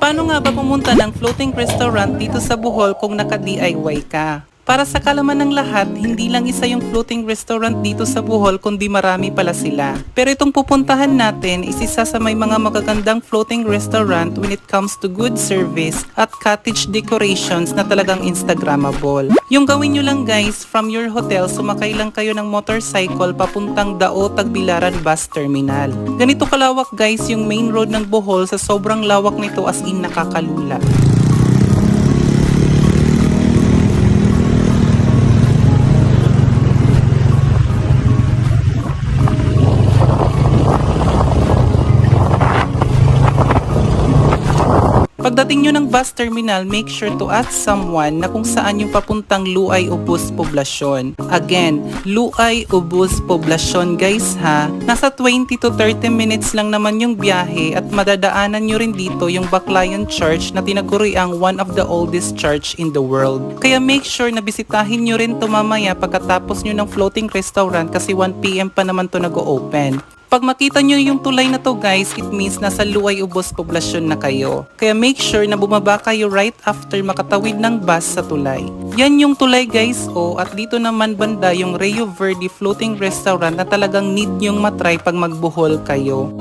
Paano nga ba pumunta ng floating restaurant dito sa Bohol kung naka-DIY ka? Para sa kalaman ng lahat, hindi lang isa yung floating restaurant dito sa Bohol kundi marami pala sila. Pero itong pupuntahan natin is isa sa may mga magagandang floating restaurant when it comes to good service at cottage decorations na talagang Instagrammable. Yung gawin nyo lang guys, from your hotel sumakay lang kayo ng motorcycle papuntang Dao Tagbilaran Bus Terminal. Ganito kalawak guys yung main road ng Bohol, sa sobrang lawak nito as in nakakalula. Pagdating nyo ng bus terminal, make sure to ask someone na kung saan yung papuntang Luay Ubos Poblasyon. Again, Luay Ubos Poblasyon guys ha. Nasa 20 to 30 minutes lang naman yung biyahe at madadaanan nyo rin dito yung Baclayan Church na tinaguriang one of the oldest church in the world. Kaya make sure na bisitahin nyo rin to mamaya pagkatapos nyo ng floating restaurant kasi 1 PM pa naman to nag-o-open. Pag makita nyo yung tulay na to guys, it means nasa Luay Ubos Poblasyon na kayo. Kaya make sure na bumaba kayo right after makatawid ng bus sa tulay. Yan yung tulay guys at dito naman banda yung Rio Verde Floating Restaurant na talagang need nyong matry pag magbuhol kayo.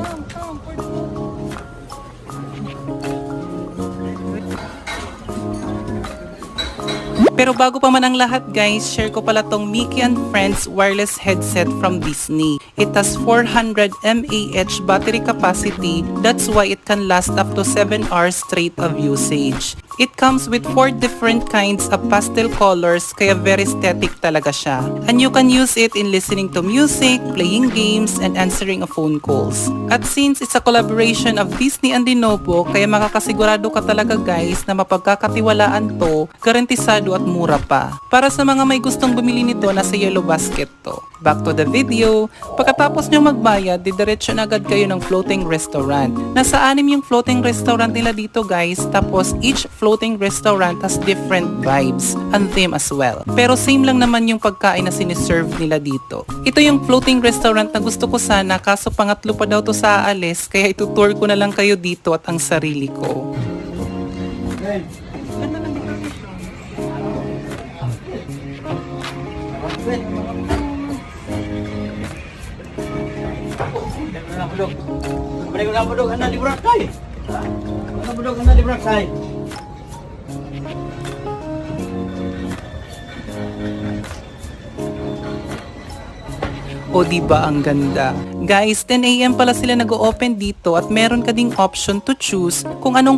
Pero bago pa man ang lahat guys, share ko pala tong Mickey and Friends wireless headset from Disney. It has 400 mAh battery capacity, that's why it can last up to 7 hours straight of usage. It comes with 4 different kinds of pastel colors, kaya very aesthetic talaga siya. And you can use it in listening to music, playing games, and answering a phone calls. At since it's a collaboration of Disney and Lenovo, kaya makakasigurado ka talaga guys na mapagkakatiwalaan to, garantisado at mura pa. Para sa mga may gustong bumili nito, nasa yellow basket to. Back to the video, pagkatapos nyo magbayad, didiretso na agad kayo ng floating restaurant. Nasa 6 yung floating restaurant nila dito guys, tapos each floating restaurant has different vibes and theme as well. Pero same lang naman yung pagkain na siniserve nila dito. Ito yung floating restaurant na gusto ko sana, kaso pangatlo pa daw to sa aalis, kaya itutour ko na lang kayo dito at ang sarili ko. O diba ang ganda? Guys, 10 AM pala sila nag-o-open dito at meron ka ding option to choose kung anong